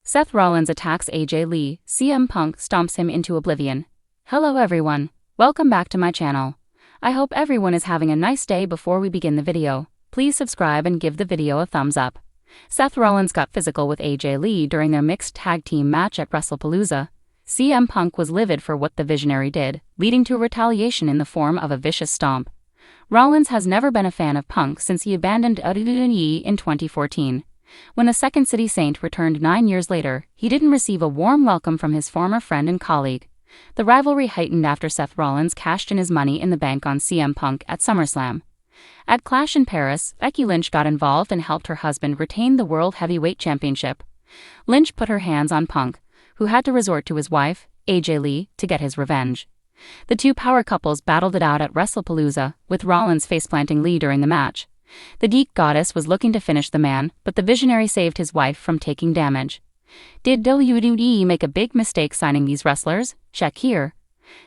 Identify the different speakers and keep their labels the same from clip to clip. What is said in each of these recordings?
Speaker 1: Seth Rollins attacks AJ Lee, CM Punk stomps him into oblivion. Hello everyone, welcome back to my channel. I hope everyone is having a nice day. Before we begin the video, please subscribe and give the video a thumbs up. Seth Rollins got physical with AJ Lee during their mixed tag team match at WrestlePalooza. CM Punk was livid for what the Visionary did, leading to retaliation in the form of a vicious stomp. Rollins has never been a fan of Punk since he abandoned WWE in 2014. When the Second City Saint returned 9 years later, he didn't receive a warm welcome from his former friend and colleague. The rivalry heightened after Seth Rollins cashed in his money in the bank on CM Punk at SummerSlam. At Clash in Paris, Becky Lynch got involved and helped her husband retain the World Heavyweight Championship. Lynch put her hands on Punk, who had to resort to his wife, AJ Lee, to get his revenge. The two power couples battled it out at WrestlePalooza, with Rollins faceplanting Lee during the match. The Geek Goddess was looking to finish the man, but the Visionary saved his wife from taking damage. Did WWE make a big mistake signing these wrestlers? Check here.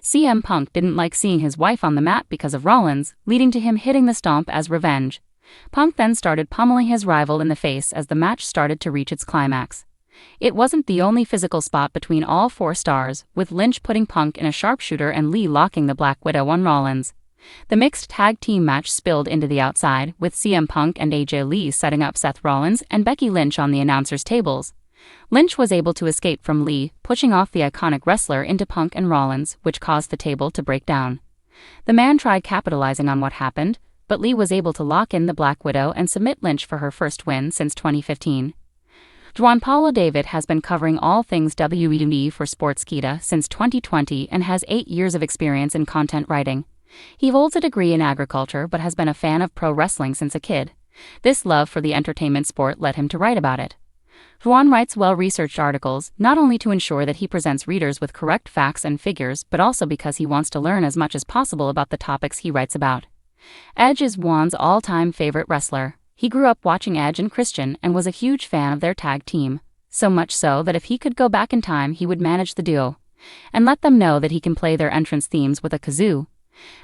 Speaker 1: CM Punk didn't like seeing his wife on the mat because of Rollins, leading to him hitting the stomp as revenge. Punk then started pummeling his rival in the face as the match started to reach its climax. It wasn't the only physical spot between all four stars, with Lynch putting Punk in a sharpshooter and Lee locking the Black Widow on Rollins. The mixed tag team match spilled into the outside, with CM Punk and AJ Lee setting up Seth Rollins and Becky Lynch on the announcers' tables. Lynch was able to escape from Lee, pushing off the iconic wrestler into Punk and Rollins, which caused the table to break down. The man tried capitalizing on what happened, but Lee was able to lock in the Black Widow and submit Lynch for her first win since 2015. Juan Paulo David has been covering all things WWE for Sportskeeda since 2020 and has 8 years of experience in content writing. He holds a degree in agriculture but has been a fan of pro wrestling since a kid. This love for the entertainment sport led him to write about it. Juan writes well-researched articles, not only to ensure that he presents readers with correct facts and figures, but also because he wants to learn as much as possible about the topics he writes about. Edge is Juan's all-time favorite wrestler. He grew up watching Edge and Christian and was a huge fan of their tag team, so much so that if he could go back in time he would manage the duo, and let them know that he can play their entrance themes with a kazoo.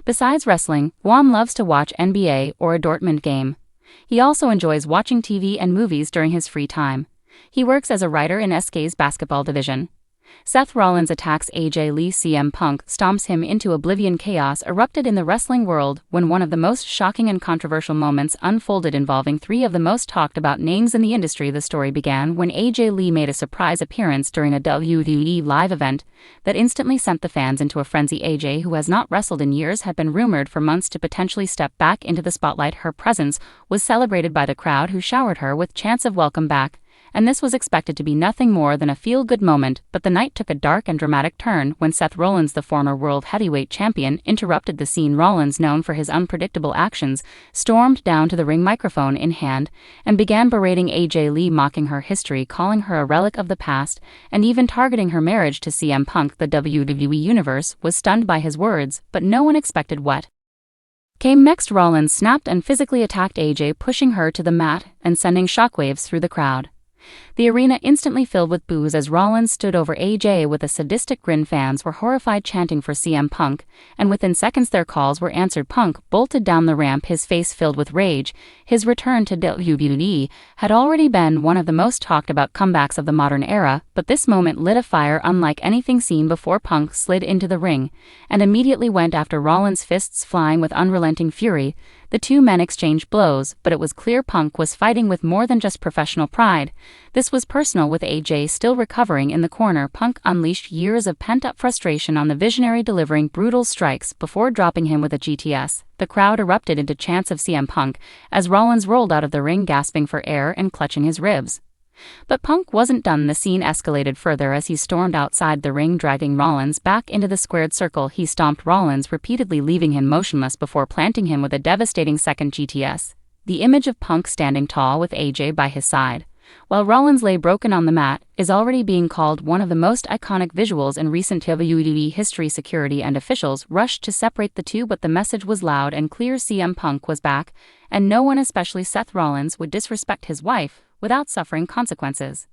Speaker 1: Besides wrestling, Juan loves to watch NBA or a Dortmund game. He also enjoys watching TV and movies during his free time. He works as a writer in SK's basketball division. Seth Rollins attacks AJ Lee. CM Punk stomps him into oblivion. Chaos erupted in the wrestling world when one of the most shocking and controversial moments unfolded involving 3 of the most talked about names in the industry. The story began when AJ Lee made a surprise appearance during a WWE live event that instantly sent the fans into a frenzy. AJ, who has not wrestled in years, had been rumored for months to potentially step back into the spotlight. Her presence was celebrated by the crowd, who showered her with chants of welcome back, and this was expected to be nothing more than a feel-good moment, but the night took a dark and dramatic turn when Seth Rollins, the former World Heavyweight Champion, interrupted the scene. Rollins, known for his unpredictable actions, stormed down to the ring, microphone in hand, and began berating AJ Lee, mocking her history, calling her a relic of the past, and even targeting her marriage to CM Punk. The WWE Universe was stunned by his words, but no one expected what came next. Rollins snapped and physically attacked AJ, pushing her to the mat and sending shockwaves through the crowd. The arena instantly filled with boos as Rollins stood over AJ with a sadistic grin. Fans were horrified, chanting for CM Punk, and within seconds their calls were answered. Punk bolted down the ramp, his face filled with rage. His return to WWE had already been one of the most talked about comebacks of the modern era, but this moment lit a fire unlike anything seen before. Punk slid into the ring and immediately went after Rollins, fists flying with unrelenting fury. The two men exchanged blows, but it was clear Punk was fighting with more than just professional pride. This was personal. With AJ still recovering in the corner, Punk unleashed years of pent-up frustration on the Visionary, delivering brutal strikes before dropping him with a GTS. The crowd erupted into chants of CM Punk as Rollins rolled out of the ring, gasping for air and clutching his ribs. But Punk wasn't done. The scene escalated further as he stormed outside the ring, dragging Rollins back into the squared circle. He stomped Rollins repeatedly, leaving him motionless before planting him with a devastating second GTS. The image of Punk standing tall with AJ by his side, while Rollins lay broken on the mat, is already being called one of the most iconic visuals in recent WWE history. Security and officials rushed to separate the two, but the message was loud and clear: CM Punk was back, and no one, especially Seth Rollins, would disrespect his wife without suffering consequences.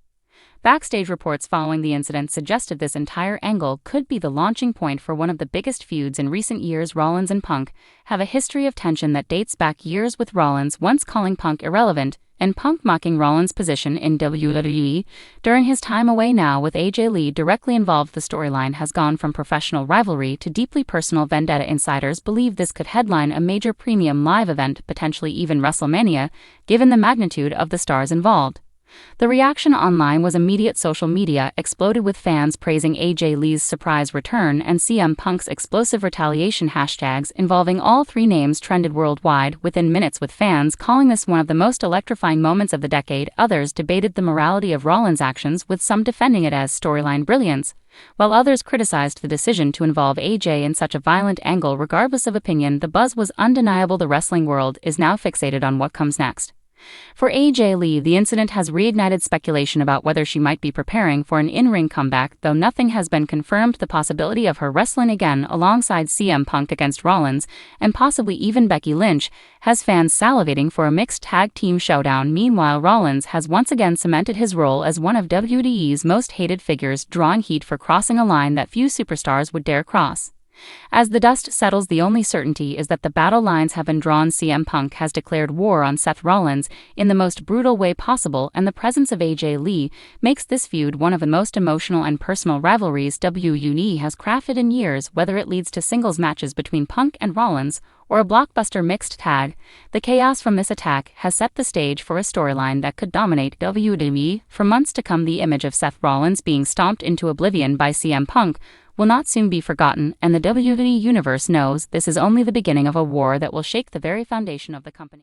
Speaker 1: Backstage reports following the incident suggested this entire angle could be the launching point for one of the biggest feuds in recent years. Rollins and Punk have a history of tension that dates back years, with Rollins once calling Punk irrelevant and Punk mocking Rollins' position in WWE during his time away now with AJ Lee directly involved. The storyline has gone from professional rivalry to deeply personal vendetta. Insiders believe this could headline a major premium live event, potentially even WrestleMania, given the magnitude of the stars involved. The reaction online was immediate. Social media exploded with fans praising AJ Lee's surprise return, and CM Punk's explosive retaliation. Hashtags involving all three names trended worldwide within minutes, with fans calling this one of the most electrifying moments of the decade. Others debated the morality of Rollins' actions, with some defending it as storyline brilliance, while others criticized the decision to involve AJ in such a violent angle. Regardless of opinion, the buzz was undeniable. The wrestling world is now fixated on what comes next. For AJ Lee, the incident has reignited speculation about whether she might be preparing for an in-ring comeback, though nothing has been confirmed. The possibility of her wrestling again alongside CM Punk against Rollins, and possibly even Becky Lynch, has fans salivating for a mixed tag team showdown. Meanwhile, Rollins has once again cemented his role as one of WWE's most hated figures, drawing heat for crossing a line that few superstars would dare cross. As the dust settles, the only certainty is that the battle lines have been drawn. CM Punk has declared war on Seth Rollins in the most brutal way possible, and the presence of AJ Lee makes this feud one of the most emotional and personal rivalries WWE has crafted in years. Whether it leads to singles matches between Punk and Rollins or a blockbuster mixed tag, the chaos from this attack has set the stage for a storyline that could dominate WWE for months to come. The image of Seth Rollins being stomped into oblivion by CM Punk will not soon be forgotten, and the WWE Universe knows this is only the beginning of a war that will shake the very foundation of the company.